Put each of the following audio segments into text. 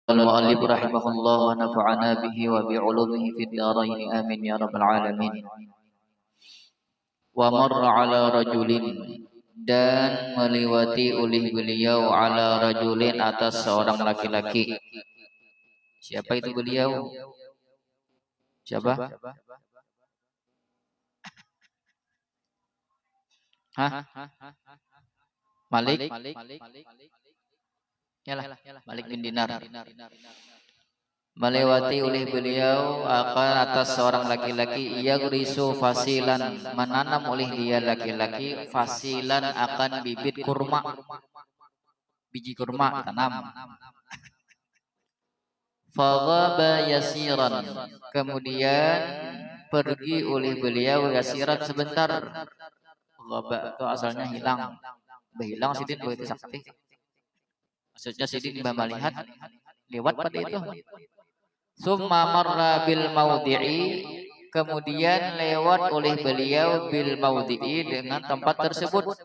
المؤلف رحمه الله ونفعنا به وبعلومه في الدارين آمين يا رب العالمين. Wa marra ala rajulin, dan melewati oleh beliau ala rajulin atas seorang laki-laki. Siapa itu beliau? Siapa? Hah? Malik? Yalah, Malik bin Dinar. Melewati oleh beliau akan atas seorang laki-laki, ia gurisu fasilan, menanam oleh dia laki-laki fasilan akan bibit kurma, biji kurma tanam. Faghaba yasiran, kemudian pergi oleh beliau yasiran sebentar. Ghaba itu asalnya hilang, berhilang sidin begitu sakti. Maksudnya sidin melihat lewat pada itu. Summa marra bil maudhi'i, kemudian lewat oleh beliau bil maudhi'i dengan tempat tersebut.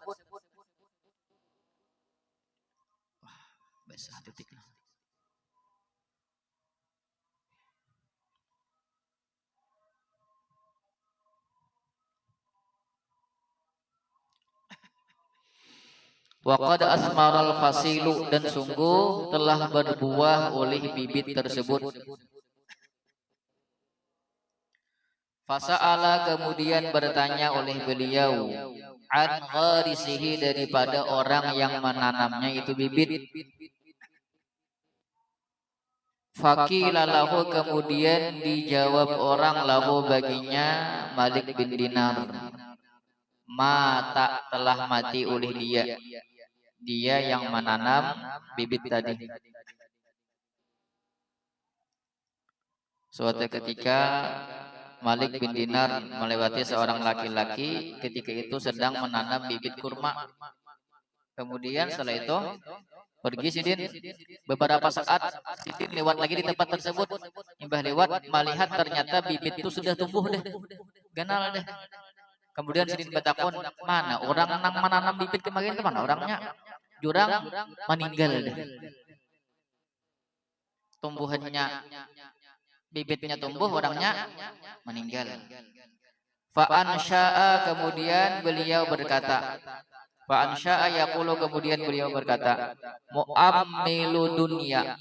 Wa qad asmaral fasilu, dan sungguh telah berbuah oleh bibit tersebut. Fasa'ala, kemudian bertanya oleh beliau an gharisihi, daripada orang yang menanamnya itu bibit. Faqila lahu, kemudian dijawab orang lahu baginya Malik bin Dinar, mata, telah mati oleh dia yang menanam bibit tadi. Suatu ketika Malik bin Dinar melewati seorang laki-laki ketika itu sedang menanam bibit kurma. Kemudian setelah itu pergi sidin, beberapa saat sidin lewat lagi di tempat tersebut. Imbah lewat melihat ternyata bibit itu sudah tumbuh deh, ganal deh. Kemudian sidin bertakun, mana orang yang menanam bibit kemarin, mana orangnya? Jurang meninggal deh. Tumbuhannya, bibitnya tumbuh, orangnya meninggal. Fa'ansya'a, kemudian beliau berkata, Fa'ansya'a yaqulu, kemudian beliau berkata, mu'ammilu dunya,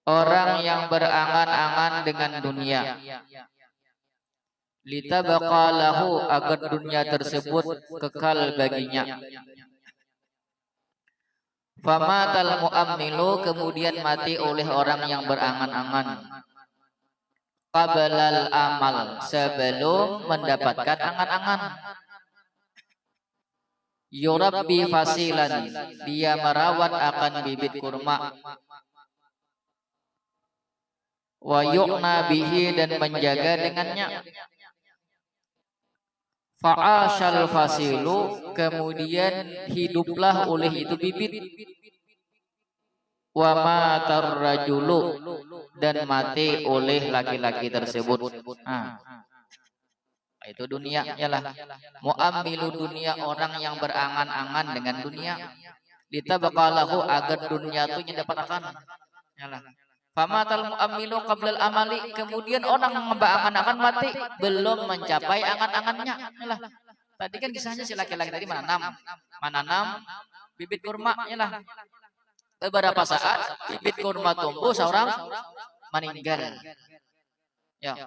orang yang berangan-angan dengan dunia. Litabaqalahu, agar dunia tersebut kekal baginya. Famatal mu'ammilu, kemudian mati oleh orang yang berangan-angan. Qablal amal, sebelum mendapatkan angan-angan. Yurabbi fasilan, dia merawat akan bibit kurma. Wa yu'na bihi, dan menjaga dengannya. Fa'ashal fasilu, kemudian hiduplah oleh itu bibit. Wa matar rajulu, dan mati oleh laki-laki tersebut. Itu dunia, yalah. Mu'ammilu dunia, orang yang berangan-angan dengan dunia. Litabaqalahu, agar dunia itu dapat akan, yalah. Famatal mu'ammilu qablal amali, kemudian orang yang berangan-angan mati belum mencapai angan-angannya. Yalah. Tadi kan kisahnya si laki-laki tadi menanam bibit kurma, yalah. Beberapa saat bibit kurma tumbuh, seorang meninggal. Ya.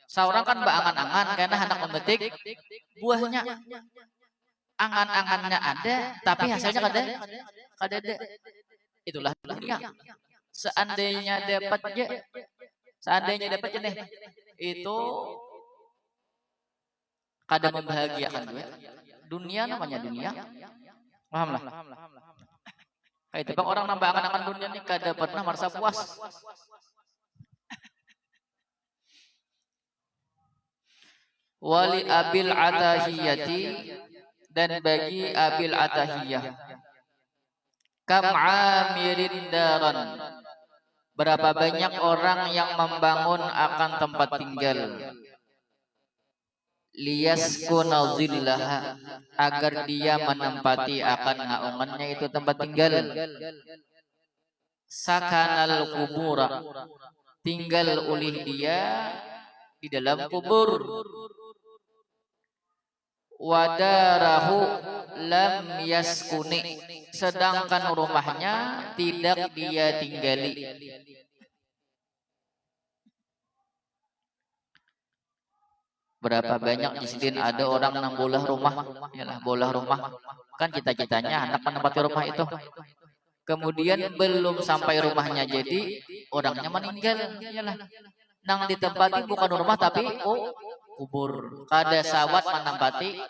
Seorang kan berangan-angan karena hendak memetik buahnya. Angan-angannya ada, tapi hasilnya kada ada. Itulah dunia. Seandainya dapat nih, itu kada membahagiakan gue. Dunia namanya dunia. Pahamlah. Kayak itu bang, orang nambah angan-angan dunia ini kada pernah merasa puas. Wali abil atahiyati, dan bagi abil atahiyah, kam amirin daran, berapa banyak orang yang membangun akan tempat tinggal. Liyaskuna zillaha, agar dia menempati akan naungannya itu tempat tinggal. sakanal kubura, tinggal oleh dia di dalam kubur. Wadarahu lam yaskuni, sedangkan rumahnya tidak dia tinggali. Berapa banyak di sini ada orang yang bolah rumah, yalah bolah rumah. Kan cita-citanya anak menempati rumah itu. Kemudian belum sampai rumahnya jadi, orangnya meninggal, yalah. Nang ditempati bukan rumah tapi kubur. Kada sawat menempati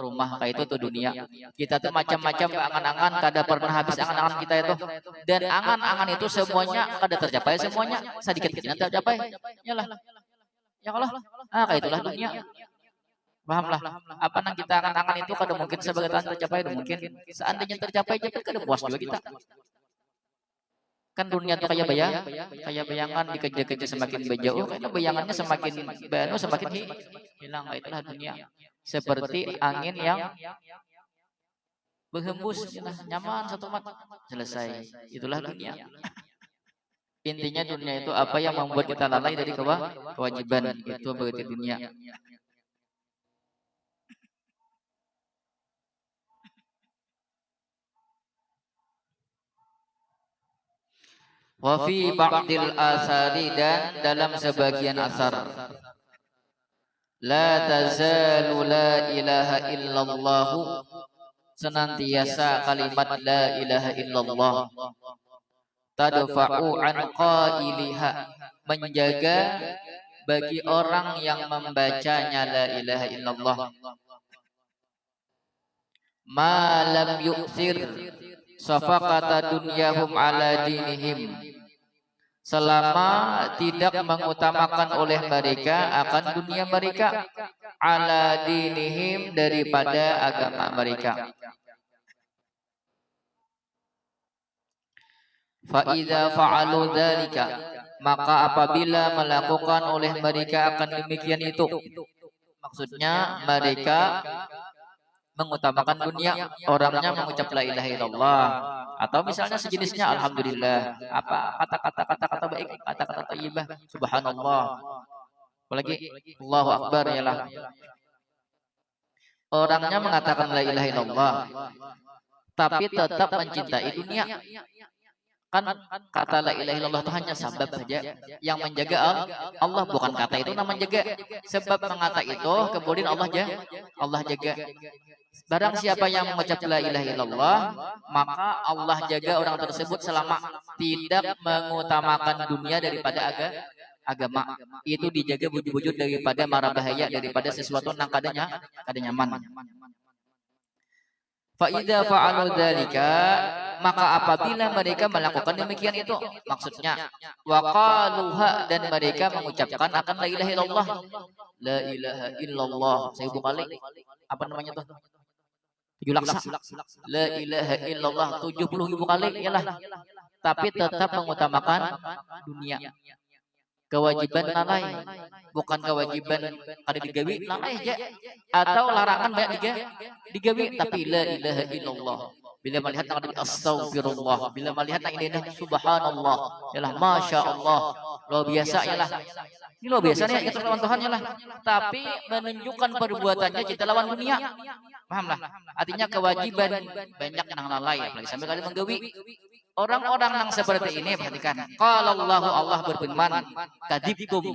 rumah kayak itu tuh dunia. Kita tuh macam-macam angan-angan, kada pernah habis angan-angan kita itu. Dan angan-angan itu semuanya kada tercapai semuanya, sedikit-sedikit tercapai. Yalah. Ya Allah, kayak itulah dunia. Pahamlah. Apa nang kita angan-angan itu kada mungkin sebagai tercapai, mungkin. Seandainya tercapai aja kan kada puas juga kita. Kan dunia itu kayak bayangan dikejar-kejar semakin berjauh, karena bayangannya semakin banu semakin hilang. Itulah dunia. Seperti angin yang berhembus, nyaman satu mat, selesai. Itulah dunia. Intinya dunia itu apa yang membuat kita lalai dari kewajiban, itu berarti dunia. Wa fi ba'dil asari, dan dalam sebagian asar, la tazalu la ilaha illallah, senantiasa kalimat la ilaha illallah, tadfa'u an qailiha, menjaga bagi orang yang membacanya la ilaha illallah, ma lam yu'thir safaqata dunyahum ala dinihim, selama tidak mengutamakan oleh mereka akan dunia mereka, ala dinihim, daripada agama mereka. Fa idza fa'alu dzalika, maka apabila melakukan oleh mereka akan demikian itu, maksudnya mereka mengutamakan dunia, orangnya mengucap la ilaha illallah, atau misalnya sejenisnya alhamdulillah, apa kata-kata baik, kata-kata thayyibah, subhanallah, apalagi Allahu akbar, yalah. Orangnya mengatakan la ilaha illallah tapi tetap mencintai dunia. Kan kata la ilaha illallah itu hanya sabab saja, yang menjaga Allah, bukan kata itu namanya menjaga. Sebab mengata itu kemudian Allah jaga. Barang siapa yang mengucap la ilaha illallah, maka Allah jaga orang tersebut selama tidak mengutamakan dunia daripada agama. Itu dijaga wujud-wujud daripada mara bahaya, daripada sesuatu yang kada nyaman. Fa idza fa'alu dzalika, maka apabila mereka melakukan demikian itu, maksudnya waqaluha, dan mereka mengucapkan akan la ilaha illallah, la ilaha illallah 1000 kali, apa namanya tuh, 7 laksa, la ilaha illallah 70.000 kali, yalah, tapi tetap mengutamakan dunia. Kewajiban lalai, bukan kewajiban kada digawi, lalai aja, atau larangan banyak digawi, tapi la ilaha illallah. Bila melihat yang ada astagfirullah, bila melihat yang indah subhanallah, yalah, masya Allah, luar biasa, yalah. Ini luar biasa nih kita lawan Tuhan, yalah. Tapi menunjukkan perbuatannya kita lawan dunia. Pahamlah? Artinya kewajiban banyak yang lalai, apalagi sampai kali menggawi. Orang-orang yang seperti ini, perhatikan. Qala Allah berfirman, kadibtum,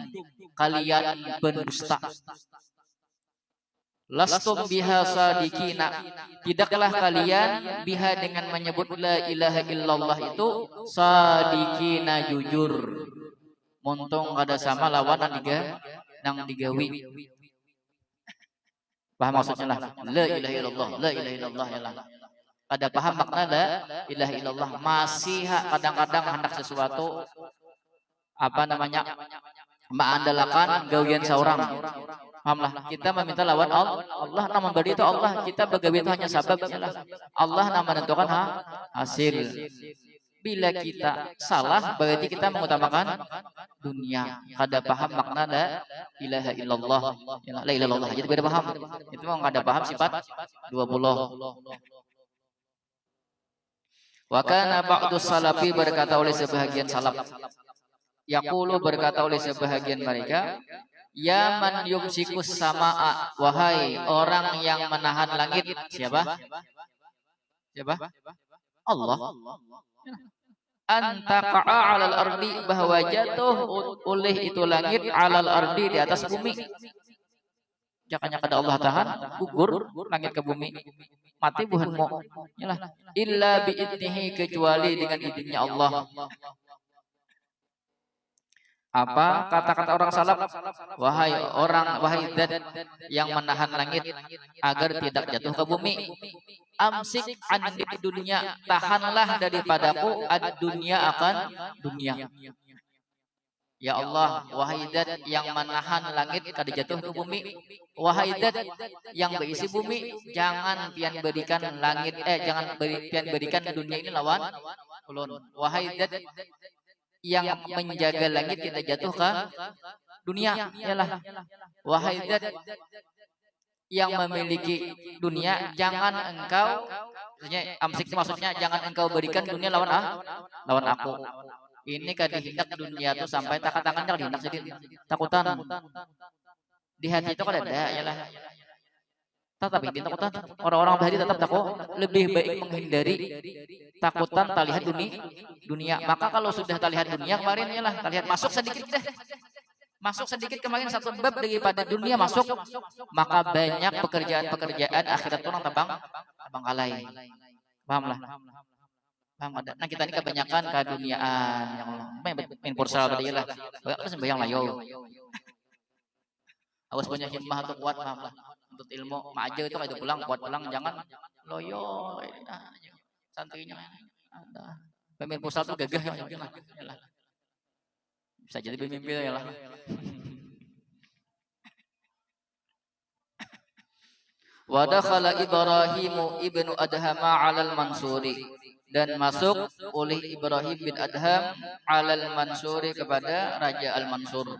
kalian pendusta. Lastum biha sadikina, tidaklah kalian biha dengan menyebut la ilaha illallah itu sadikina, jujur. Montong kada sama lawan nang digawi. Paham maksudnya lah? La ilaha illallah, la ilaha illallah, ya lah. Ada paham makna la ilaha illallah, masih kadang-kadang hendak sesuatu apa namanya mengandalkan gawian seorang. Pahamlah, kita meminta lawan Allah, nama memberi itu Allah, kita begawi itu hanya sababnya lah. Allah nama menentukan hasil. Bila kita salah, berarti kita mengutamakan dunia. Kada paham makna la ilaha illallah, la ilaha illallah aja beda paham. Itu mau kada paham sifat 20. Wa kana ba'du salafi berkata oleh sebahagian salaf. Yaqulu berkata oleh sebahagian mereka, ya man yumsikus samaa, wahai orang yang menahan langit. Siapa? Siapa? Allah. Antaqa'a 'alal ardi, bahwa jatuh oleh itu langit 'alal ardi, di atas bumi. Jakanya kada Allah tahan, gugur langit ke bumi. Mati buhan mau. Yalah. Illa bi'idnihi, kecuali dengan izinnya Allah. Apa kata-kata orang salaf? Wahai zat yang menahan langit agar tidak jatuh ke bumi. Amsik an dunia, tahanlah daripadaku ad dunia, akan dunia. Ya Allah, wahai zat yang menahan langit kada jatuh ke bumi. Wahai zat yang berisi bumi, jangan pian berikan langit, pian berikan dunia ini lawan ulun. Wahai zat yang menjaga langit tidak jatuh ke dunia, ialah wahai zat yang memiliki dunia, jangan engkau, maksudnya jangan engkau berikan dunia lawan aku. Ini kadihindak dunia tuh sampai tangannya kadihindak jadi takutan. Di hati itu kan ada, ialah tapi di takutan orang-orang tadi tetap takut, lebih baik menghindari takutan talihat dunia. Maka kalau sudah talihat dunia kemarin ialah talihat masuk sedikit deh. Masuk sedikit kemarin satu bab daripada dunia masuk, maka banyak pekerjaan akhirat itu orang tabang kalai. Pahamlah. Paham ada. Nah kita ini kebanyakan keduniaan yang main pulsa tadi lah. Banyak sembahyang layo. Awas punya himmah atau kuat, pahamlah. Untuk ilmu aja itu kayak pulang, buat pulang jangan loyo. Santrinya ada. Pemimpin pusat tuh gagah ya. Bisa jadi pemimpin ya lah. Wa dakhala Ibrahimu ibnu Adham 'alal Mansuri, dan masuk oleh Ibrahim bin Adham 'alal Mansuri, kepada Raja Al-Mansur.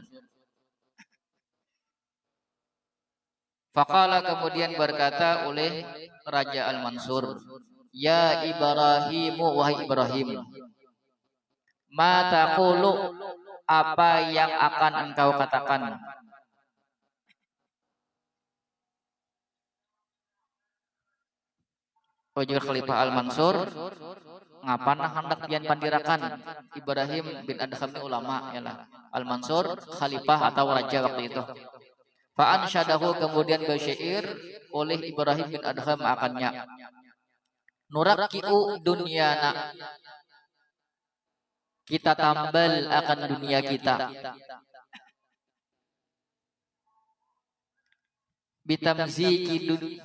Faqala, kemudian berkata oleh Raja Al-Mansur, ya Ibrahimu, wahai Ibrahim, ma taqulu, apa yang akan engkau katakan? Wajib Khalifah Al-Mansur ngapana hendak pian pandirakan. Ibrahim bin Adham ini ulama yalah. Al-Mansur khalifah atau raja waktu itu. Fa ansyadahu, kemudian bersyair oleh Ibrahim bin Adham akannya. Nurakki'u dunyana, kita tambal akan dunia kita.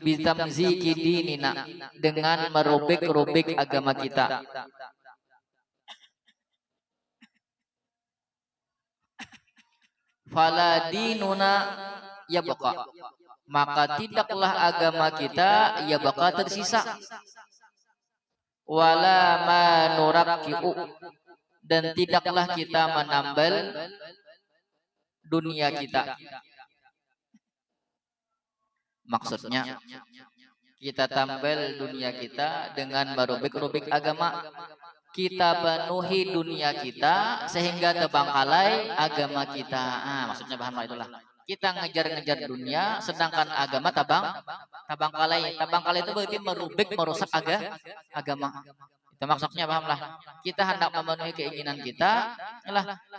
Bitamziki dinina, dengan merobek-robek agama kita. Fala dinuna yabqa, maka tidaklah agama kita yabqa tersisa. Wala manurakki'u, dan tidaklah kita menambal dunia kita. Maksudnya kita tambal dunia kita dengan merobek-robek agama. Kita penuhi dunia kita sehingga terbengkalai agama kita. Maksudnya paham itulah. Kita ngejar-ngejar dunia sedangkan agama tabangkalai. Tabangkalai itu berarti merubek, merusak agama. Itu maksudnya pahamlah. Kita hendak memenuhi keinginan kita,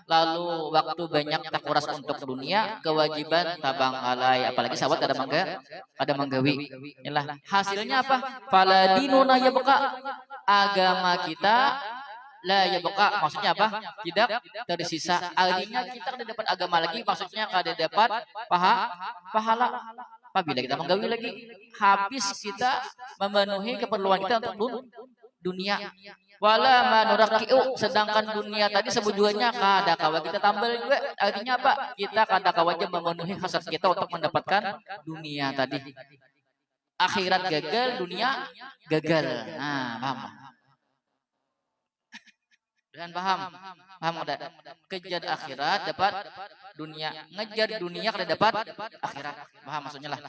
lalu waktu banyak tak kuras untuk dunia, kewajiban tabangkalai. Apalagi sahabat ada menggawi. Hasilnya apa? Fala dinuna yabqa, agama kita la yabqa, maksudnya apa? Tidak tersisa. Artinya kita kada dapat agama lagi, maksudnya kada dapat pahala. Apabila kita menggawi lagi, habis kita memenuhi keperluan kita untuk dunia. Wala manurakki'u, sedangkan dunia tadi sebujuannya kada kawa kita tambal juga. Artinya apa? Kita kada kawa aja memenuhi hasrat kita untuk mendapatkan dunia tadi. Akhirat gagal, dunia gagal. Paham? Dan paham udah. Kejar akhirat dapat dunia, ngejar dunia kada dapat akhirat. Paham maksudnya lah.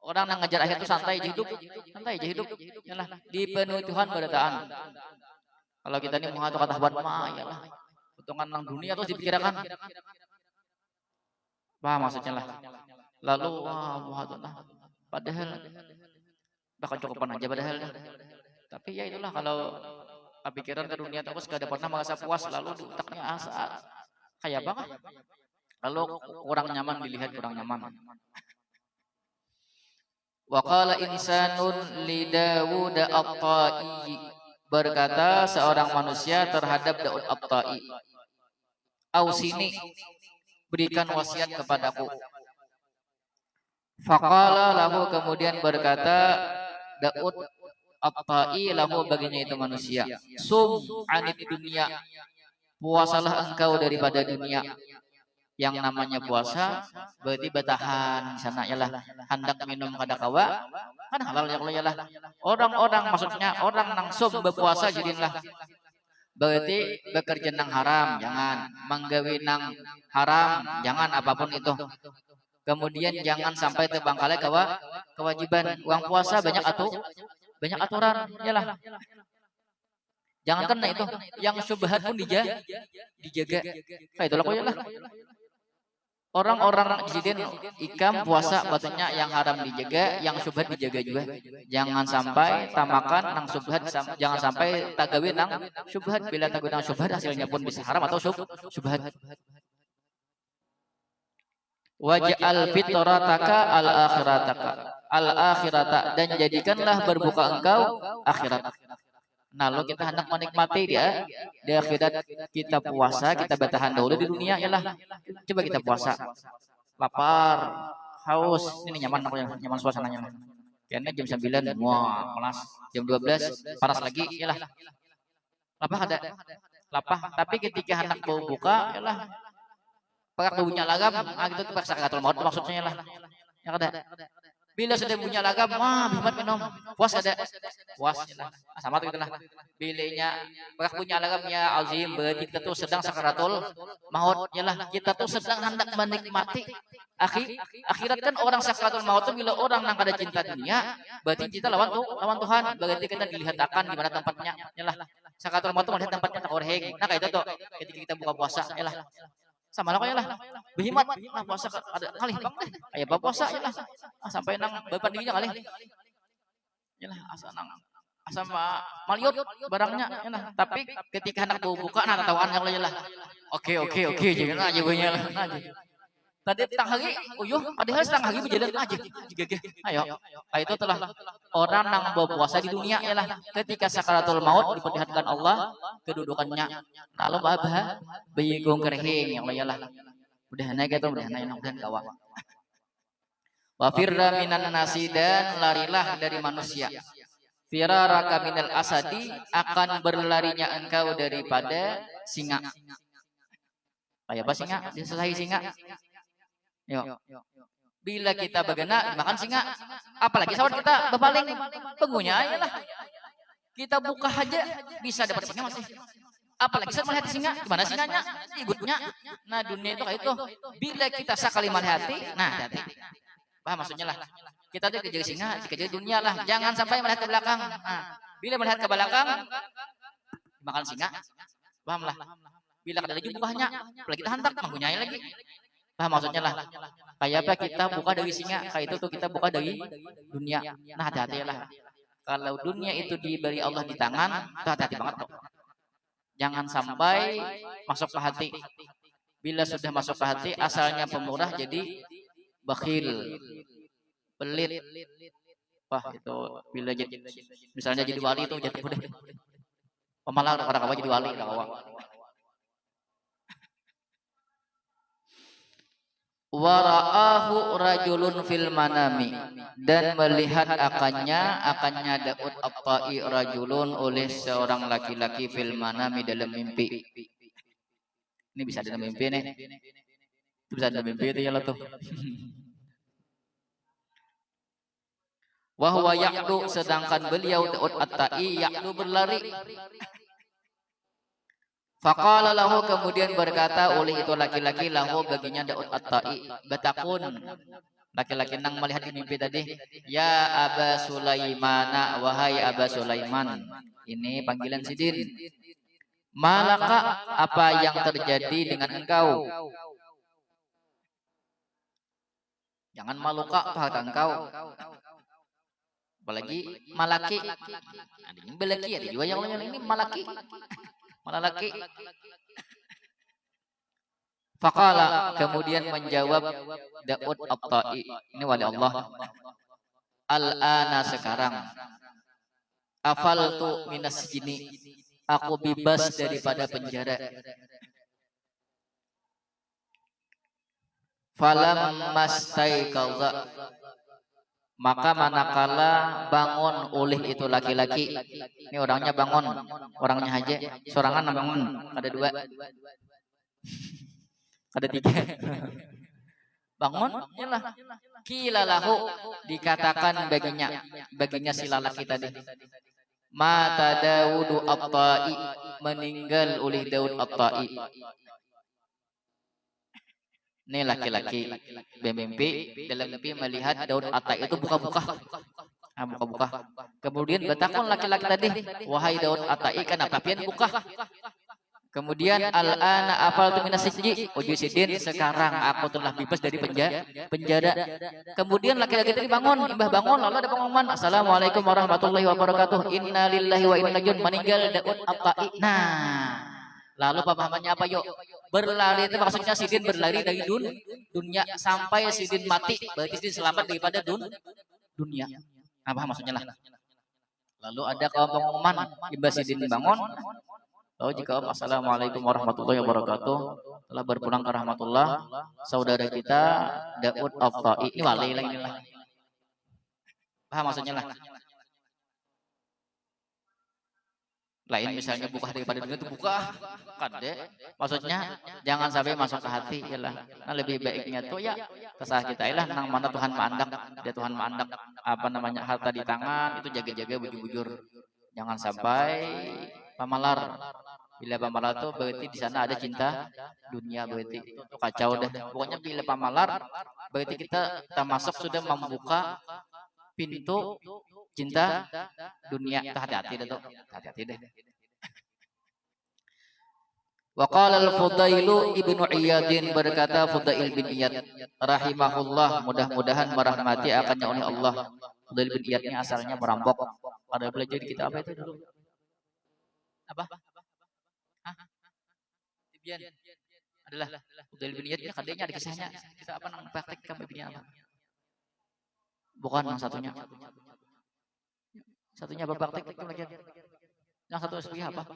Orang yang ngejar akhir itu santai aja hidup. Yalah, dipenuhi Tuhan berataan. Kalau kita ini mau kata kawan mah yalah. Potongan nang dunia terus dipikirkan. Apa maksudnya lah. Lalu wah padahal bakal cukupan aja padahal. Tapi ya itulah kalau pikiran ke dunia terus gak ada pernah merasa puas, lalu di otaknya asa kayak banget. Lalu kurang nyaman dilihat, kurang nyaman. Wa qala insanun li Dawud at-Ta'i, berkata seorang manusia terhadap Daud at-Ta'i, ausini, berikan wasiat kepadaku. Faqala lahu, kemudian berkata Daud at-Ta'i lahu baginya itu manusia, sum anid dunia, puasalah engkau daripada dunia. Yang namanya puasa berarti bertahan di sana yalah, hendak minum kada kawa kan halal ya lah. Orang-orang maksudnya orang nang sum berpuasa jadilah berarti bekerja nang haram jangan, menggawe nang haram jangan, apapun itu. Kemudian jangan sampai terbengkalai kewajiban. Uang puasa banyak aturan yalah. Jangan kena itu yang syubhat pun dijaga. Kayak itulah kok yalah. Orang-orang jidin ikam puasa batunya yang haram dijaga, yang syubhat dijaga juga. Jangan sampai tamakan nang syubhat, jangan sampai tagawe nang syubhat. Bila tagawe nang syubhat hasilnya pun bisa haram atau syubhat. Waj'al fitrataka al-akhirata, dan jadikanlah berbuka engkau akhirat. Nah, lo kita hendak menikmati dia di akhirat, kita puasa, kita bertahan dahulu di dunia yalah. Coba kita puasa, lapar, haus, ini nyaman aku, nyaman suasananya. Karena jam 9 wah panas, jam 12 panas lagi yalah. Lapar, tapi ketika hendak mau buka yalah, pakai punya lagam, gitu tuh paksa sakaratul maut maksudnya yalah. Ya kada. Bila sudah punya lagam, bimat minum, puas ada, puas yalah. Sama tuh itulah. Bilanya pakai punya lagam ya azim, berarti kita tuh sedang sakaratul maut yalah. Kita tuh sedang hendak menikmati akhirat. Kan orang sakaratul maut tuh bila orang yang kada cinta dunia, berarti kita lawan Tuhan, berarti kita dilihatkan di mana tempatnya yalah. Sakaratul maut tuh melihat tempatnya tak orheng. Nah kayak itu tuh ketika kita buka puasa yalah. Sama lah kayak lah behimat nah puasa ada kali bang deh kayak puasa ya lah sampai nang bapak dirinya kali ya lah asa maliot barangnya ya lah. Tapi ketika anak buka nah tawaan yang lah oke jangan aja banyak lah tadi tang hari uyuh padahal setang hari berjalan aja ayo itu telah orang nang berpuasa di dunia ya lah. Ketika sakaratul maut diperlihatkan Allah kedudukannya kalau babah bayigong kerhing yang lah udah naik itu udah naik dan kawan wa firra minan nasi, dan larilah dari manusia, firaraka minal asadi, akan berlarinya engkau daripada singa. Kayak apa singa? Diselahi singa. Yo. Bila kita begena makan singa, apalagi sawat kita berpaling pengunya lah. Kita buka aja bisa dapat singa masih. Apalagi saya melihat singa, gimana singanya? Igutnya. Nah dunia itu kayak itu. Bila kita sekali melihat, nah hati. Paham maksudnya lah. Kita tuh kejar singa, kejar dunia lah. Jangan sampai melihat ke belakang. Nah, bila melihat ke belakang, makan singa. Paham lah. Bila ada lagi bukanya, apalagi kita hantar, mempunyai lagi. Paham maksudnya lah. Kayak apa kita buka dari singa, kayak itu tuh kita buka dari dunia. Nah hati-hati lah. Kalau dunia itu diberi Allah di tangan, itu hati-hati banget kok. Jangan sampai masuk ke hati. Bila sudah masuk ke hati, asalnya pemurah jadi bakhil, pelit. Wah itu bila jadi misalnya jadi wali itu jadi udah pemalang orang kawa jadi wali kawa. Wara'ahu rajulun fil manami, dan melihat akannya Daud at-Ta'i rajulun oleh seorang laki-laki fil manami dalam mimpi. Ini bisa dalam mimpi nih. Itu bisa dalam mimpi itu ya lo tuh. Wa huwa yaqdu, sedangkan beliau Daud at-Ta'i yaqdu berlari. Faqala lahu, kemudian berkata oleh itu laki-laki lahu baginya Daud at-Ta'i, batakun, Laki-laki nang melihat di mimpi tadi, ya Aba Sulaimana, wahai Aba Sulaiman. Ini panggilan Sidin. Malaka, apa yang terjadi dengan engkau? Jangan maluka, apa kata engkau? Apalagi malaki. Ada yang belaki, ada juga yang ini malaki. Malalaki. Faqala, kemudian menjawab Daud At-Tai, ini wali Allah. Al-ana, sekarang. Afaltu minas jini, aku bebas daripada penjara. Falam mastaiqadha, maka manakala bangun oleh itu laki-laki. Ini orangnya bangun, orangnya aja sorangan bangun, ada dua. Ada tiga. Bangun, yalah. Kilalahu, dikatakan baginya si lelaki tadi. Mata Daud At-Tai, meninggal oleh Daud At-Tai. Ini laki-laki bermimpi, dalam mimpi melihat Daud At-Tai itu buka-buka. Buka-buka. Kemudian bertakon laki-laki tadi, wahai Daud At-Tai, kenapa pian buka? Kemudian al-ana afaltu minas sijni, uji Sidin, sekarang aku telah bebas dari penjara. Kemudian laki-laki tadi bangun, imbah bangun, lalu ada pengumuman, assalamualaikum warahmatullahi wabarakatuh, inna lillahi wa inna ilaihi raji'un, meninggal Daud At-Tai. Nah, lalu pemahamannya apa yuk? Berlari, itu maksudnya Sidin berlari dari dunia sampai Sidin mati, berarti Sidin selamat daripada dunia. Apa maksudnya lah? Lalu ada kaum pengumuman, imbah Sidin bangun. Oh, jika assalamualaikum warahmatullahi wabarakatuh, telah berpulang ke rahmatullah saudara kita Daud At-Tai. Ini wali lagi lah. Paham maksudnya lah. Lain misalnya buka daripada dunia itu buka, kan deh. Maksudnya jangan sampai masuk ke hati, yalah. Nah, lebih baiknya tuh ya kesah kita ilah nang mana Tuhan mandak, dia Tuhan mandak apa namanya harta di tangan itu jaga-jaga bujur-bujur. Jangan sampai pamalar. Bila pamalar tuh berarti di sana ada cinta dunia, berarti itu kacau deh. Pokoknya bila pamalar berarti kita termasuk sudah membuka pintu cinta dunia. Hati-hati deh tuh, hati-hati deh. Wa qala al-Fudailu ibnu Iyadin, berkata Fudail bin Iyad rahimahullah, mudah-mudahan merahmati akannya oleh Allah. Fudail bin Iyad ini asalnya merampok. Pada belajar di kitab apa itu dulu? Apa? Tibian adalah Fudail bin Iyad, kadenya ada kisahnya. Kita apa namanya praktek kami bikin apa? Bukan yang satunya. Satunya apa praktek lagi? Yang satu sebagai apa?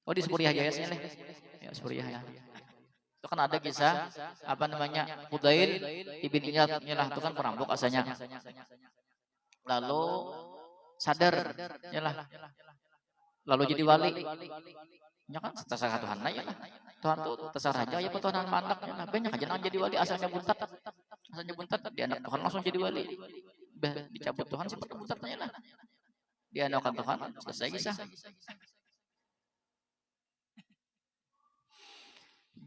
Oh, di Suriah ya, ya Suriah ya. Itu kan ada kisah apa namanya Fudail ibn Iyad, itu kan perampok asalnya. Lalu sadar, yalah. Lalu jadi wali. Ya kan terserah Tuhan ya lah. Tuhan tuh terserah aja ya Tuhan mandak ya lah. Banyak aja nang jadi wali asalnya buntat. Asalnya buntat dia anak Tuhan langsung jadi wali. Dicabut Tuhan sifat buntatnya lah. Dia anak Tuhan selesai kisah.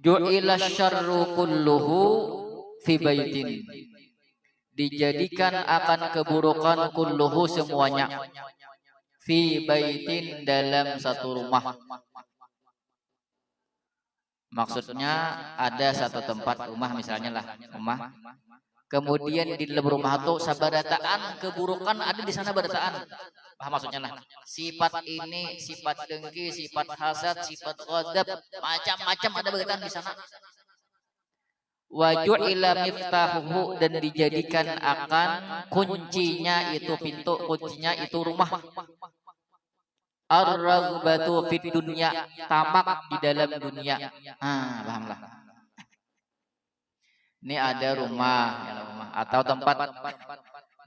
Ju'ila syarru kulluhu fi baitin. Dijadikan akan keburukan kulluhu semuanya. Fi baitin, dalam satu rumah. Maksudnya ada satu tempat rumah misalnya lah, rumah. Kemudian di dalam rumah itu sabarataan keburukan ada di sana barataan. Paham maksudnya lah. Sifat ini, sifat dengki, sifat hasad, sifat ghadab, macam-macam ada barataan di sana. Wa ju'ila miftahuhu, dan dijadikan akan kuncinya itu pintu, kuncinya itu rumah. Ar-raghbatu fid dunya, tamak di dalam dunia. Pahamlah. Ini ada rumah atau tempat.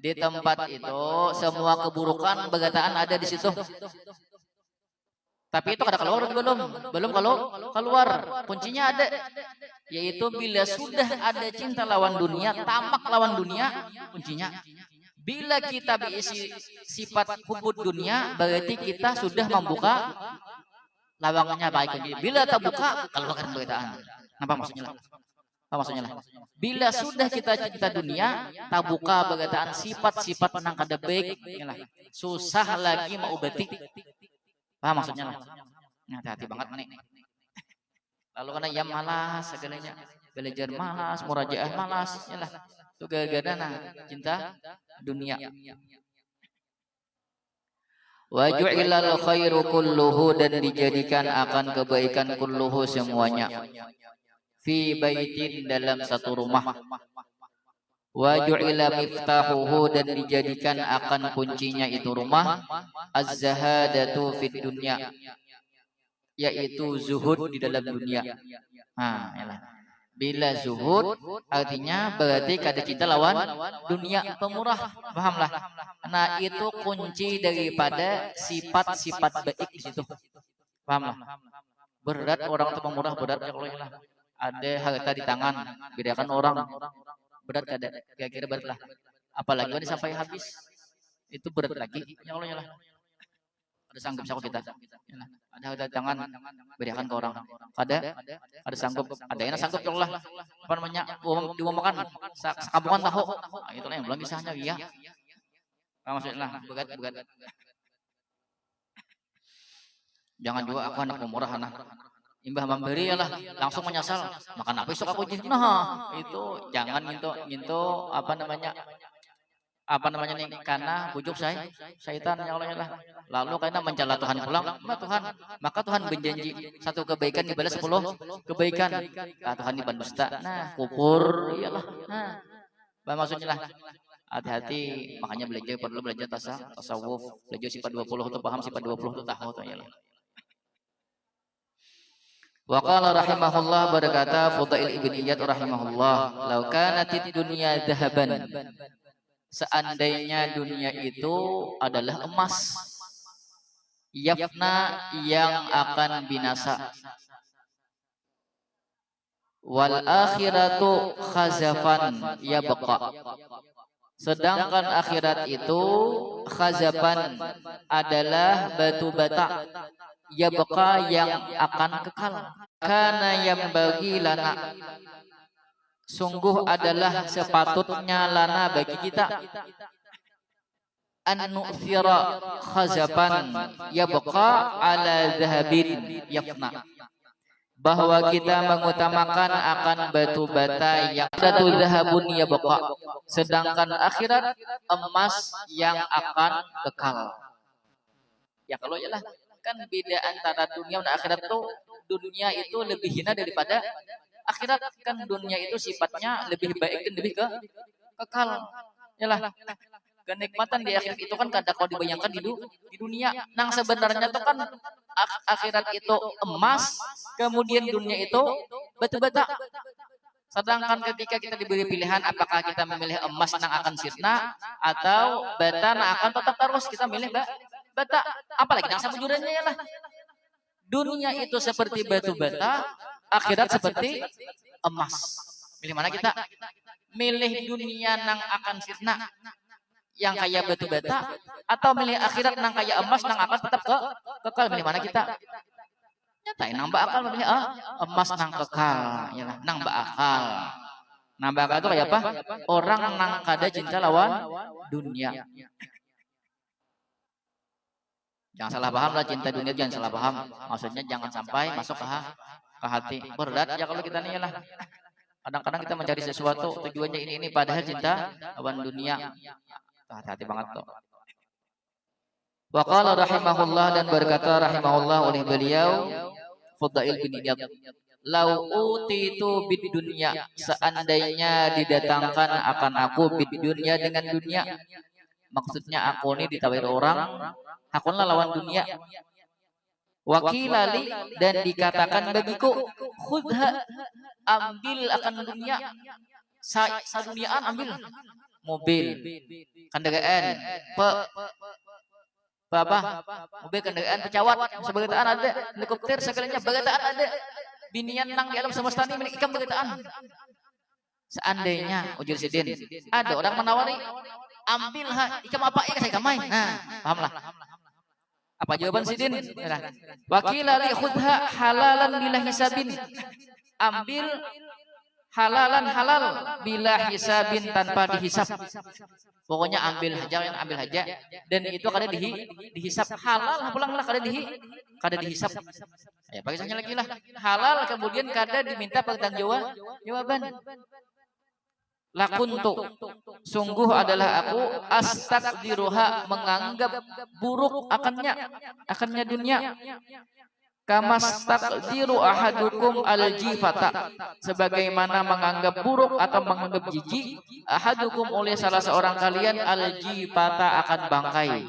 Di tempat itu semua keburukan bagataan ada di situ. Tapi itu kada keluar belum kalau keluar. Kuncinya ada, yaitu bila sudah ada cinta lawan dunia, tamak lawan dunia, kuncinya. Bila kita berisi sifat hubud dunia, berarti kita sudah membuka lawangnya baik. Bila tak buka, keluarkan beritaan. Apa maksudnya? Apa maksudnya lah? Bila sudah kita cinta dunia, tabuka bagataan sifat-sifat nang kada baik, lah. Susah lagi mau betik. Paham maksudnya lah? Hati-hati banget nih. Lalu karena yang malas segalanya, belajar malas, murajaah malas, lah. Itu gara-gara nah cinta dunia. Wa ju'ilal khairu kulluhu, dan dijadikan akan kebaikan kulluhu semuanya. Fi baitin, dalam satu rumah. Wa ju'ila miftahuhu, dan dijadikan akan kuncinya itu rumah. Az-zahadatu fid dunya, yaitu zuhud di dalam dunia. Nah, yalah. Bila zuhud artinya berarti kada cinta lawan dunia, pemurah, pahamlah. Nah, itu kunci daripada sifat-sifat baik di situ. Pahamlah. Berat orang itu pemurah, berat ya kalau lah. Ada harta di tangan, bedakan orang. Berat kada, kira-kira berat lah. Apalagi ini sampai habis. Itu berat lagi, ya Allah lah. Ada sanggup siapa kita? Ada harta di tangan, bedakan ke orang. Ada sanggup, ada yang sanggup ya Allah. Apa namanya? Diumakan, sekampungan tahu. Nah, itulah yang belum bisanya, iya. Maksudnya lah, berat. Jangan juga aku anak pemurah, anak. Imbah memberi lah, langsung menyesal. Makan apa esok aku jadi? Nah, itu jangan nginto apa namanya nih, karena bujuk syaitan ya Allah lah. Lalu karena mencela Tuhan pulang, Tuhan, maka Tuhan berjanji satu kebaikan dibalas 10 kebaikan. Nah, Tuhan dibandusta. Nah, kupur iyalah. Nah, maksudnya lah. Hati-hati, makanya perlu belajar tasawuf, belajar sifat 20 itu paham sifat 20 itu tahu tuh ya lah. Wa qala rahimahullah, berkata Fudail ibn Iyad rahimahullah, "Lau kanatid dunya dhahaban." Seandainya dunia itu adalah emas, yafna, yang akan binasa, wal akhiratu khazafan yabqa. Sedangkan akhirat itu khazafan, adalah batu bata, yabqa, yang akan kekal. Kana yang bagi lana, sungguh adalah sepatutnya lana bagi kita, an nu'thira khazafan yabqa ala dhahabin yafna, bahwa kita mengutamakan akan batu bata yang satu dhahabun yabqa, sedangkan akhirat emas yang akan kekal. Ya kalau yalah, kan beda antara dunia dan akhirat tuh, dunia itu lebih hina daripada akhirat. Kan dunia itu sifatnya lebih baik dan lebih kekal. Yalah, kenikmatan di akhirat itu kan kada kau dibayangkan di dunia. Nang sebenarnya itu kan akhirat itu emas, kemudian dunia itu batu bata. Sedangkan ketika kita diberi pilihan apakah kita memilih emas nang akan sirna atau bata nang akan tetap terus, kita milih bata. Apalagi nang sabujurnya yalah. Dunia itu seperti batu bata, akhirat seperti emas. Milih mana kita? Milih dunia nang akan sirna, yang kaya batu bata, atau milih akhirat nang kaya emas nang akan tetap kekal? Milih mana kita? Nyata nang bakal milih emas nang kekal, ya lah, nang bakal. Nang bakal itu kayak apa? Orang nang kada cinta lawan dunia. Jangan salah paham lah, cinta dunia jangan salah paham. Maksudnya jangan sampai masuk ke hati. Berat ya kalau kita nih lah. Kadang-kadang kita mencari sesuatu tujuannya ini padahal cinta lawan dunia. Hati-hati banget tuh. Wa qala rahimahullah, dan berkata rahimahullah oleh beliau Fudail bin Iyad, "Lau utitu bid dunya." Seandainya didatangkan akan aku bid dunya, dengan dunia. Maksudnya aku ini ditawari orang, akunlah lawan dunia. Wakilali, dan dikatakan bagiku, khudha, ambil akan dunia. Saduniaan ambil. Mobil, kendaraan, mobil, kendaraan, pesawat, sebagataan ada, helikopter, segalanya bagataan ada. Binian nang di alam semesta ini milik ikam bagataan. Seandainya ujur sidin, ada orang menawari, ambil ikam apa ya saya kamai. Nah, pahamlah. Apa jawaban sidin? Wakila li khudha halalan bila hisabin. Ambil halalan halal bila hisabin tanpa dihisap. Pokoknya ambil aja dan itu kada dihisap halal pulang lah kada dihisap. Ya pakai saja lagi lah halal kemudian kada diminta jawaban. Lakuntu sungguh adalah aku astaqdiruha menganggap buruk akannya dunia. Kamastaqdiru ahadukum aljifata sebagaimana menganggap buruk atau menganggap jijik ahadukum oleh salah seorang kalian aljifata akan bangkai.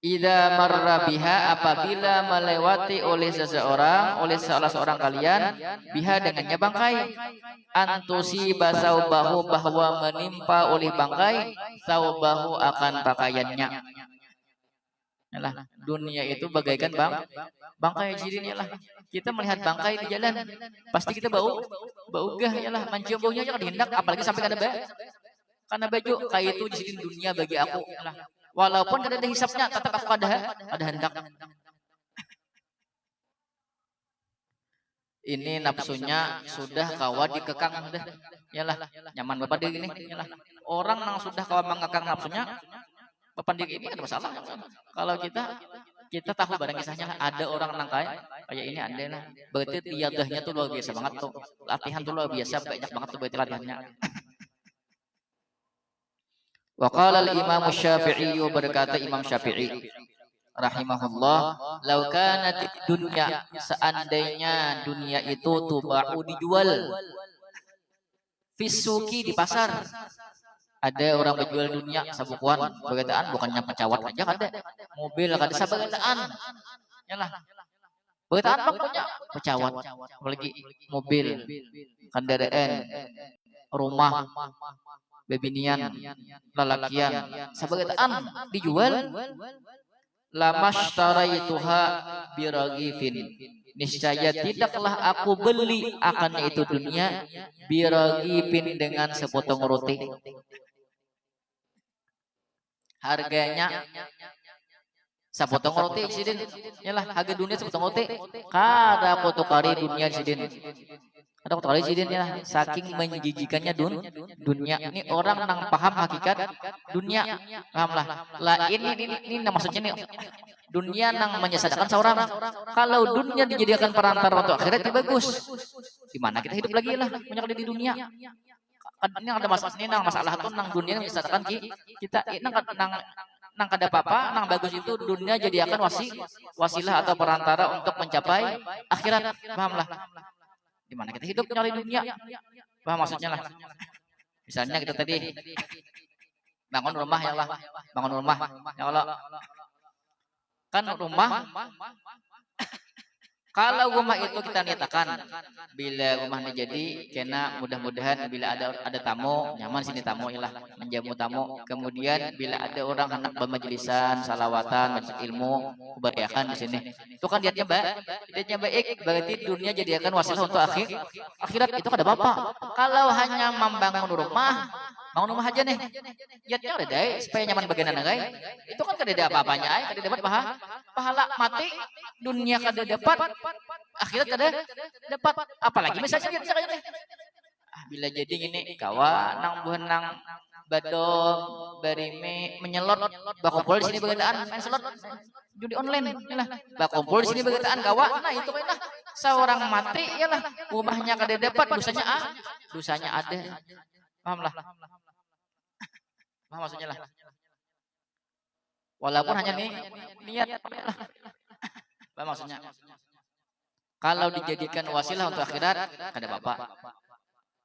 Idza marra biha apabila melewati oleh salah seorang kalian biha dengannya bangkai antusi basaubahu bahwa menimpa oleh bangkai saubahu akan pakaiannya. Yalah, dunia itu bagaikan bangkai jadinya lah. Kita melihat bangkai di jalan pasti kita bau gah yalah mencium baunya aja dihendak apalagi sampai karena baju kayak itu di sini dunia bagi aku yalah. Walaupun kada ada hisapnya, tetap aku ada hendak. Ini nafsunya sudah kawa dikekang dah. Yalah, nyaman bapak dia gini. Yalah. Orang yang sudah kawa mengekang nafsunya, bapak dia ini ada masalah. Kalau kita tahu barang kisahnya ada orang nang kayak ini ada lah. Berarti tiadahnya tuh luar biasa banget tuh. Latihan tuh luar biasa banyak banget tuh berarti latihannya. Wa qala al-Imam Syafi'i berkata Imam Syafi'i rahimahullah, "Lau kanat dunya seandainya dunia itu tubahu dijual fisuki di pasar." Ada orang menjual dunia sabukuan, begataan bukannya pecawat aja kada. Mobil kada sabegataan. Yalah. Begataan mah punya pecawat, apalagi mobil, kendaraan, rumah, bebinian, lalakian, sabegataan dijual lamashtaraituha biragifin. Niscaya tidaklah aku beli akan itu dunia biragifin dengan sepotong roti. Harganya sepotong roti sidin. Yalah harga dunia sepotong roti. Kada potukari dunia sidin. Ada kali sidin ya, saking menjijikannya dunia. Ini orang nang paham hakikat dunia, pahamlah. Lah ini maksudnya nih dunia nang menyesatkan seorang. Kalau dunia dijadikan perantara untuk akhirat itu bagus. Di mana kita hidup lagi lah, banyak di dunia. Ini ada masalah tuh nang dunia menyesatkan kita. Nang kada apa-apa, nang bagus itu dunia jadikan wasilah atau perantara untuk mencapai akhirat, pahamlah. Di mana kita hidup nyari dunia, paham maksudnya lah. Misalnya kita tadi bangun rumah ya Allah, kan rumah. Kalau rumah itu kita niatakan bila rumahnya jadi kena mudah-mudahan bila ada tamu nyaman sini tamu ialah menjamu tamu. Kemudian bila ada orang hendak bermajlisan, salawatan, majelis ilmu, kebaikan di sini. Itu kan niatnya baik, berarti dunia jadikan wasilah untuk akhirat itu kada apa-apa. Kalau hanya membangun rumah, bangun rumah aja nih. Niatnya ada dai supaya nyaman bagian nagai. Itu kan kada ada apa-apanya, kada dapat pahala mati dunia kada dapat akhirat kada dapat apalagi misalnya bila jadi ini kawan nang buhenang badong barime menyelot bakumpul di sini begataan main slot judi online yalah bakumpul di sini begataan kawan nah itu kan seorang mati yalah rumahnya kada dapat dosanya ada paham maksudnya lah walaupun hanya niat apa maksudnya? Kalau dijadikan wasilah untuk akhirat, kada apa-apa.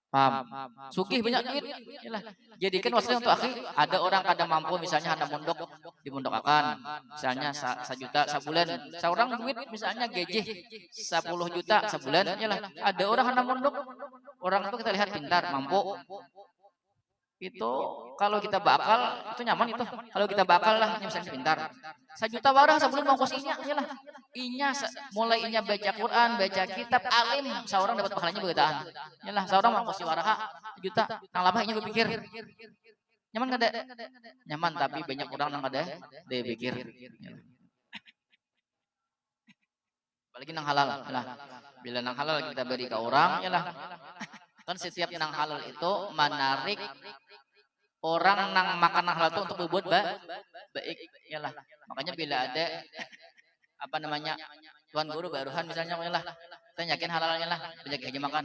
Paham? Sugih banyak duit. Yalah. Jadikan wasilah untuk akhirat. Ada orang kada mampu misalnya hendak mondok, dimondokakan. Misalnya 1 juta sebulan. Seorang duit misalnya gaji 10 juta sebulan. Yalah. Ada orang hendak mondok. Orang itu kita lihat pintar, mampu. Itu kalau kita bakal itu nyaman itu kalau kita bakal lah misalnya pintar 1 juta warah sebelum mongkos iyalah mulai baca Quran baca kitab alim seorang dapat pahalanya begitaan iyalah seorang mongkos warah 1 juta nang labah inya berpikir nyaman kada nyaman tapi banyak orang nang kada dia pikir apalagi nang halal lah. Bila nang halal kita beri ke orang ya lah. Kan setiap nang halal itu menarik orang nang makan nang halal itu untuk berbuat baik ya lah. Makanya bila ada apa namanya tuan guru baruhan misalnya ya lah, kita yakin halalnya lah, banyak aja makan.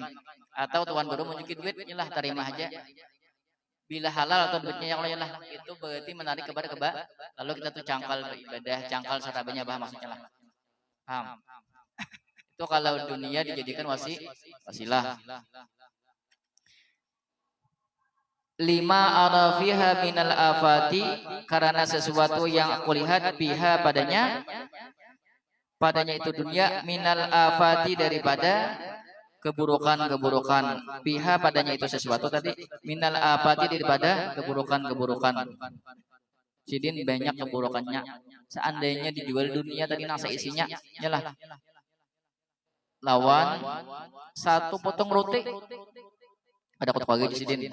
Atau tuan guru menunjukin duit ya lah, terima aja. Bila halal atau duitnya yang lain lah, itu berarti menarik kepada lalu kita tuh cangkal beribadah, cangkal sarabanya bah maksudnya lah. Paham? Itu kalau dunia dijadikan wasilah. Lima arafiha minal afati, karena sesuatu yang aku lihat biha padanya itu dunia, minal afati daripada keburukan-keburukan. Biha padanya itu sesuatu tadi, minal afati daripada keburukan-keburukan. Jadi banyak keburukannya. Seandainya dijual dunia tadi nasa isinya, nyalah. Lawan satu potong roti ada kotak pagi di sini.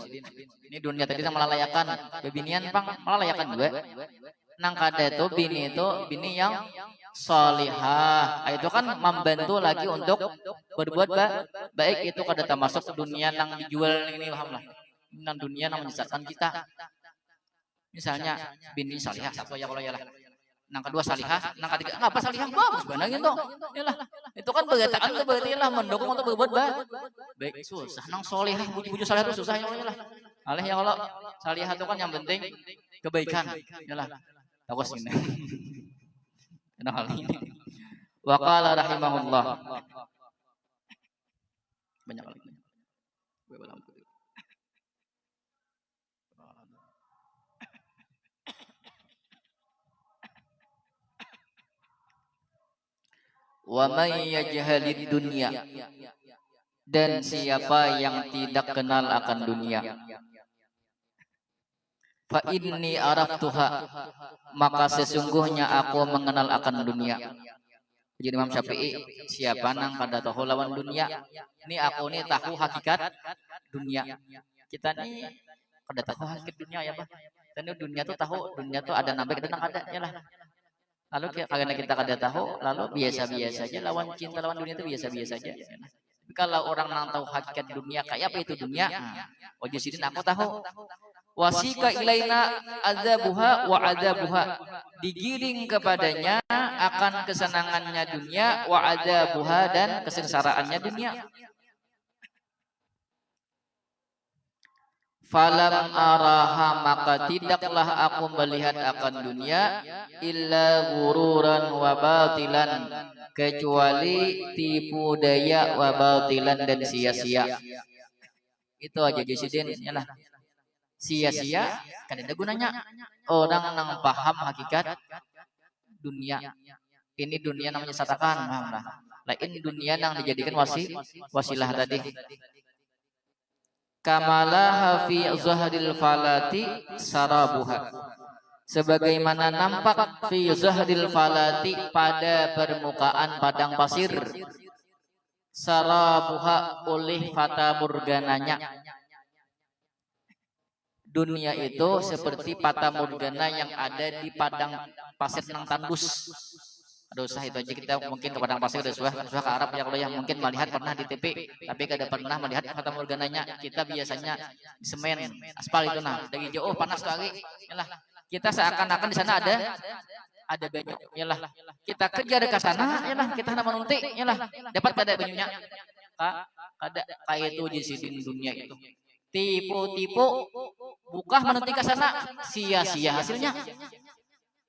Ini dunia tadi yang melalayakan bebinian pang melalayakan juga. Nang kada itu bini yang salihah. Itu kan membantu lagi untuk berbuat baik, itu kada termasuk dunia nang dijual ini alhamdulillah. Nang dunia nang menyesatkan kita. Misalnya bini salihah satu ya kalau ya lah. Nang kedua salihah, nang ketiga ngapa salihah bagus benar gitu. Yalah. Itu kan bergataan itu berarti lah mendukung untuk berbuat baik. Susah nang salihah buju-buju salihah itu susah ya Allah. Alih ya kalau salihah itu kan yang penting kebaikan. Yalah. Takut ini. Nah hal ini. Wa qala rahimahullah. Banyak lagi. Wa may yajhalid dunya, dan siapa yang tidak kenal akan dunia, fa inni araftuha, maka sesungguhnya aku mengenal akan dunia. Jadi Imam Syafi'i, siapa nang kada tahu lawan dunia, ini aku nih tahu hakikat dunia. Kita nih kada tahu hakikat dunia ya Pak. Dan dunia tuh tahu, dunia tuh ada nabi, kadang ada ya lah. Lalu karena kita kada tahu, lalu biasa-biasa aja lawan cinta lawan dunia itu biasa-biasa aja. Tapi kalau orang yang tahu hakikat dunia, kayak apa itu dunia? Wajah sidin aku tahu. Wasika ilaina adzabuha wa adzabuha, digiring kepadanya akan kesenangannya dunia, wa adzabuha, dan kesengsaraannya dunia. Falam araha, maka tidaklah aku melihat akan dunia illa gururan wa batilan, kecuali tipu daya wa batilan dan sia-sia. Itu aja Jasidin lah. Sia-sia kan ada gunanya. Orang yang paham hakikat dunia. Ini dunia namanya satakan, paham lah. Lain dunia yang dijadikan wasilah tadi. Kamalaha fi zahril falati sarabuha, sebagaimana nampak fi zahril falati pada permukaan padang pasir, sarabuha oleh fata morgananya. Dunia itu seperti fata morgana yang ada di padang pasir yang tandus. Aduh usah itu aja, kita mungkin ke padang pasir udah suah ke Arab ya kalau yang mungkin melihat pernah di TV tapi kada pernah melihat fata morgananya. Kita biasanya di semen aspal itu nah dari jauh panas lagi yalah, kita seakan-akan di sana ada banyu yalah, kita kejar ke sana yalah, kita hendak menunti yalah, dapat kada banyunya kada kayak itu di sini dunia itu tipu-tipu bukan menunti ke sana, sia-sia hasilnya.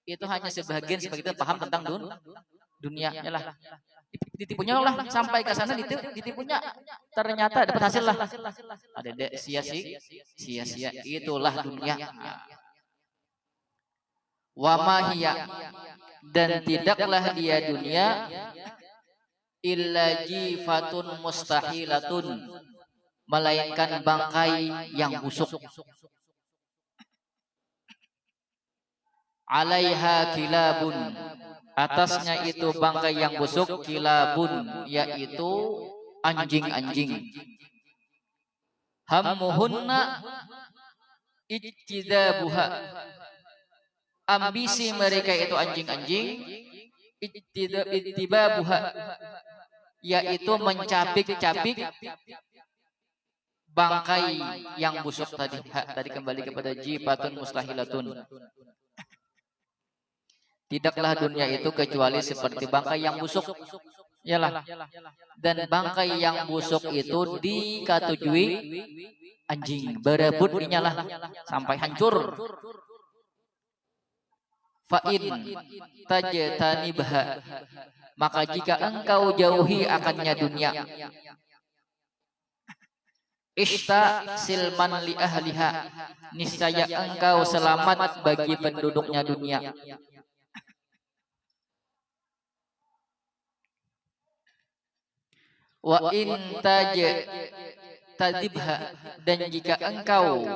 Itu hanya sebagian sebagai kita paham tentang dunia lah. Ditipunya lah sampai ke sana ditipunya ternyata dapat hasil lah. Ada sia-sia itulah dunia. Wa mahiya, dan tidaklah dia dunia illa jifatun mustahilatun, melainkan bangkai yang busuk. Alaiha kilabun, atasnya itu bangkai yang busuk, kilabun yaitu anjing-anjing. Hammuhunna ijtidabuha, ambisi mereka itu anjing-anjing ittibabuha, yaitu mencabik-cabik bangkai yang busuk tadi. Tadi kembali kepada jifatun mustahilatun. Tidaklah dunia itu kecuali seperti bangkai yang busuk. Yalah. Dan bangkai yang busuk itu dikatujui anjing, berebut dinyalah sampai hancur. Fa'in tajtanibha, maka jika engkau jauhi akannya dunia, Ishta silman li ahliha, niscaya engkau selamat bagi penduduknya dunia. Wa in tadibha, dan jika engkau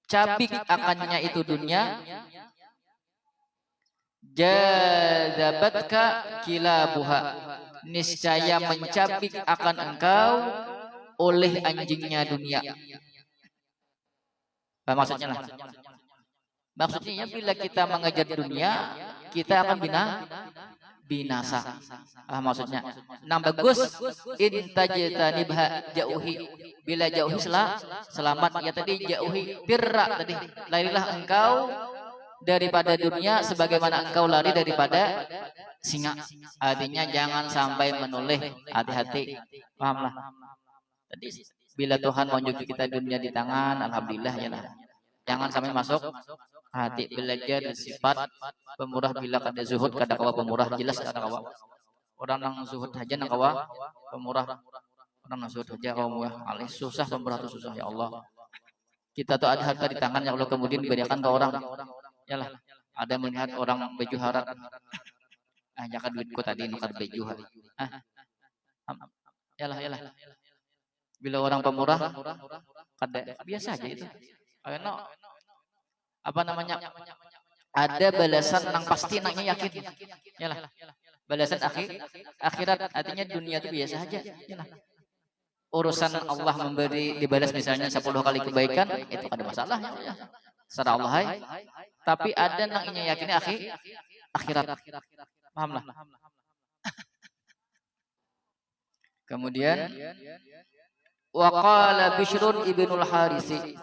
cabik akannya itu dunia, jazabatka kilabuha, niscaya mencabik akan engkau oleh anjingnya dunia. Apa maksudnya lah? Maksudnya bila kita mengejar dunia, kita akan binasa. Maksudnya, nah bagus, intajtanibha, jauhi. Bila jauhi selamat. Ya tadi jauhi firra tadi. Larilah engkau daripada dunia sebagaimana engkau lari daripada singa. Artinya jangan sampai menoleh, hati-hati. Pahamlah. Tadi bila Tuhan menunjuk kita dunia di tangan, alhamdulillah ya lah. Jangan sampai masuk hati. Belajar sifat pemurah, bila kada zuhud kada kawa pemurah, jelas kada kawa. Orang nang zuhud aja nang kawa pemurah. Orang nang zuhud aja kawa murah. Alih susah pemurah itu susah ya Allah. Kita tuh ada harta di tangan yang Allah kemudian diberikan ke orang. Yalah, ada melihat orang baju harat. Jangan duitku tadi nuker baju harat. Yalah. Bila orang pemurah kada biasa aja itu. Karena apa namanya? Ada balasan nang pasti nangnya yakin. Yalah. Balasan akhirat, artinya dunia itu biasa aja. Yalah. Urusan Allah memberi dibalas misalnya 10 kali kebaikan, itu ada masalah ya. Secara Allah hai. Tapi ada nang inya yakin akhirat. Pahamlah. Kemudian waqala Bishrun ibnul Harisi,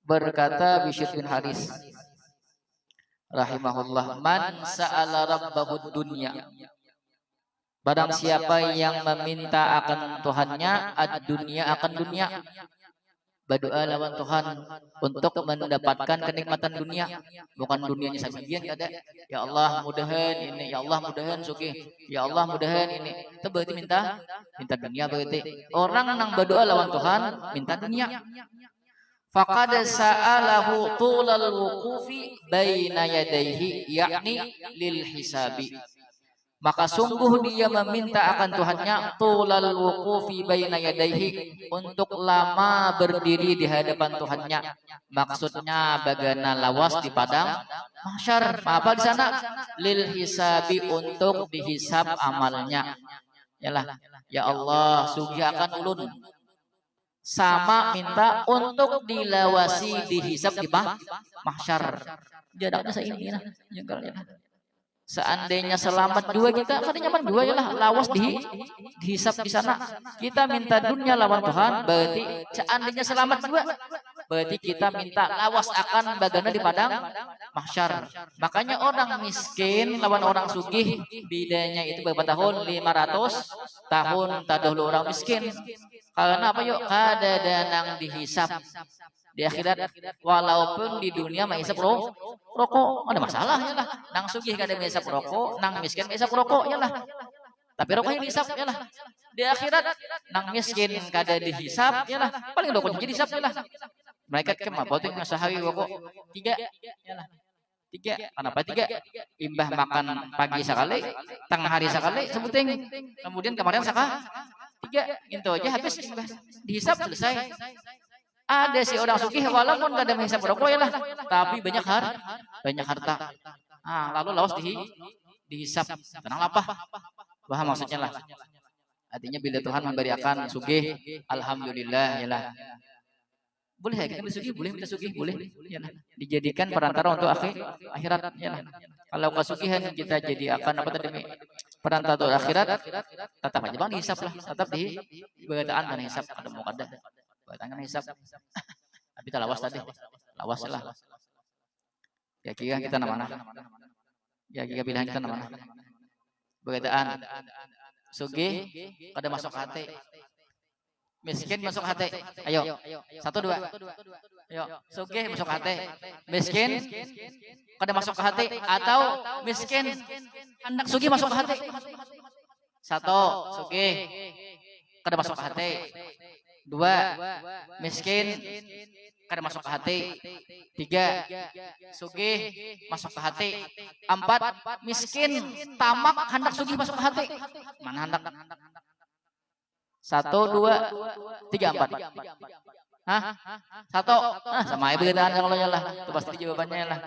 berkata Bishr bin Haris rahimahullah, man sa'ala rabbahud dunya, barang siapa yang meminta akan Tuhannya ad-dunya, akan dunia, berdoa lawan Tuhan untuk mendapatkan kenikmatan dunia, bukan dunianya sajian kada. Ya Allah mudahan ini, ya Allah mudahan sugih, ya Allah mudahan ini. Itu berarti minta dunia berarti. Orang nang berdoa lawan Tuhan minta dunia. Faqad sa'alahu tulal wuqufi baina yadayhi, yakni lil hisabi. Maka sungguh dia meminta akan Tuhannya tulal wuqufi baina yadayhi, untuk lama berdiri di hadapan Tuhannya. Maksudnya bagaimana lawas di padang mahsyar. Apa di sana? Lil hisabi, untuk dihisab amalnya. Yalah, ya Allah sugih akan ulun. Sama minta untuk dilawasi dihisab di mahsyar. Jadaknya saini nah, jengkalnya. Seandainya selamat dua kita, kan nyaman dua ya lah, lawas dihisap di sana. Kita minta dunia lawan Tuhan, berarti seandainya selamat dua, berarti kita minta lawas akan bagaimana di padang mahsyar. Makanya orang miskin lawan orang sugih, bedanya itu berapa tahun? 500 tahun tadahulu orang miskin. Karena apa yuk? Kada danang dihisap di akhirat, walaupun di dunia menghisap rokok, ada masalah ya lah. Nang sugih kada menghisap rokok, nang miskin menghisap rokok ya lah. Tapi rokoknya dihisap ya lah. Di akhirat nang miskin kada dihisap ya lah. Paling rokoknya dihisap ya lah. Mereka kemana? Potong sehari rokok 3 ya lah. 3, kenapa 3? Imbah makan pagi sekali, tengah hari sekali, sebuting. Kemudian kemarin sekali 3, itu aja habis imbah. Dihisap selesai. Ada si orang sugih walaupun gak ada menghisap rokok ya lah, tapi banyak harta. Lalu lawas dihisap. Tenang apa? Paham maksudnya lah. Artinya bila Tuhan memberikan sugih, alhamdulillah ya lah. Boleh ya kita minta sugih, boleh minta sugih, boleh. Ya lah. Dijadikan perantara untuk akhirat. Ya lah. Kalau kasugihan kita jadi akan apa tadi perantara untuk akhirat, tetap aja bang dihisap lah, tetap di bagataan kan hisap ada mau kada, bagataan kan hisap. Tapi tak lawas tadi, lawas lah. Ya kira kita nama mana? Ya kira pilihan kita nama mana? Bagataan, sugih kada masuk hati. Miskin masuk hati. Ayo. 1 2. Ayo. Sugih masuk hati. Miskin kada masuk ke hati atau miskin hendak sugih masuk ke hati. 1 sugih kada masuk ke hati. 2 miskin kada masuk ke hati. 3 sugih masuk ke hati. 4 miskin tamak hendak sugih masuk ke hati. Mana hendak? 1 2 3 4. Hah? 1. Sama aja bedaan kalau ya lah. Itu pasti jawabannya lah.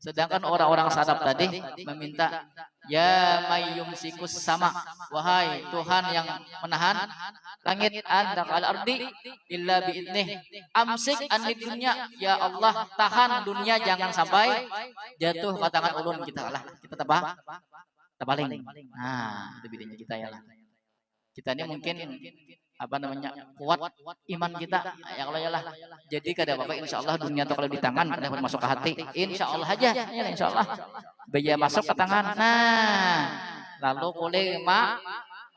Sedangkan orang-orang sadap tadi meminta ya mayyumsikus sama, wahai Tuhan yang menahan langit al ardi illa biidnih, amsik anid dunya, ya Allah tahan dunia jangan sampai jatuh ke tangan ulun kita lah. Kita tepaling. Nah, itu bedanya kita ya lah. Kita ini mungkin apa namanya kuat iman kita ya kalau ya lah. Jadi kada apa-apa insyaallah dunia atau kalau di tangan kada masuk ke hati. Insyaallah aja ya insyaallah. Biaya masuk ke tangan. Nah, lalu boleh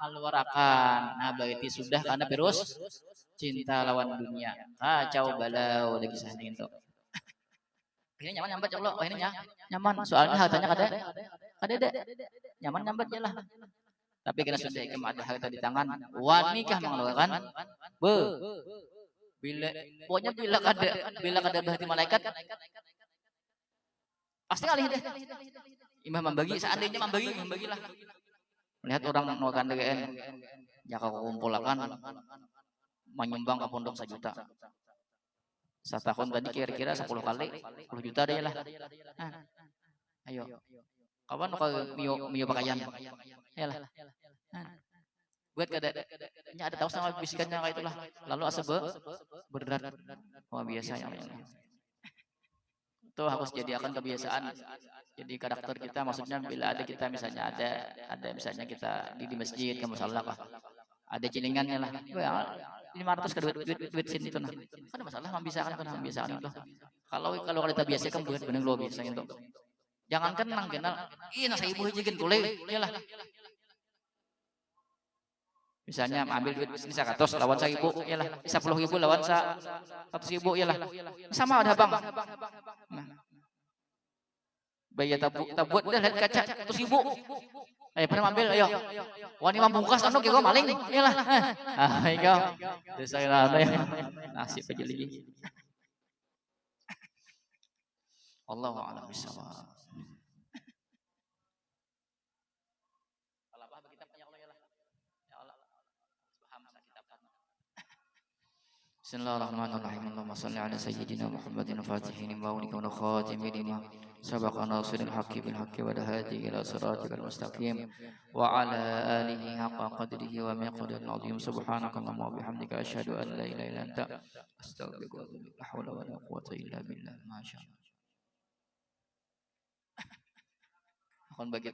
alwarakan. Nah, berarti sudah karena virus cinta lawan dunia. Kacau balau lagi sana itu. Ini nyaman nyambat ya Allah. Oh, ini nyaman. Soalnya hartanya kada ada. Nyaman nyambat ya lah. Tapi kena sudah ikem ada harta di tangan, wanikah mengeluarkan pokoknya bila kada berhati malaikat pasti kali deh. Imam membagi seandainya membagilah. Melihat orang mengeluarkan DGN, ya kau kumpulkan menyumbang ke pondok 1 juta. Setahun tadi kira-kira 10 kali 10 juta deh lah. Nah, ayo. Kawan kau mio pakaian. Ya lah. Buat ada tahu sama bisikannya kayak itulah. Lalu asebe berat. Wah biasa ya. Itu harus jadi akan kebiasaan. Jadi karakter kita maksudnya bila ada kita misalnya ada misalnya kita di masjid ke musala kah. Ada cilingannya lah. 500 ke duit sini itu nah. Kan masalah membiasakan itu. Kalau kita biasakan buat benar lo biasa itu. Jangankan nang kenal, nasa ibu hiji boleh, iyalah. Misalnya ambil duit ini 100 lawan 1.000, iyalah. 10.000 lawan 100.000, iyalah. Sama ada bang. Nah. Bayar tabut dah lihat kaca 100.000. Ayo pernah ambil, ayo. Wani mampukas anu kira maling, iyalah. Ayo. Desa ada ya. Nasib aja lagi. Allahu a'lam bishawab. Bismillahirrahmanirrahim. Allahumma shalli ala sayyidina Muhammadin fatihin lima ulika wa khatimin lima sabaqa nasiril haqqi bil haqqi wa hadi ila siratikal mustaqim wa ala alihi haqqa qadrihi wa miqdaril azim. Subhanakallahumma wa bihamdika asyhadu an la ilaha illa anta astaghfiruka wa atubu ilaik. La haula wa la quwwata illa billah. Masyaallah. Akan bagi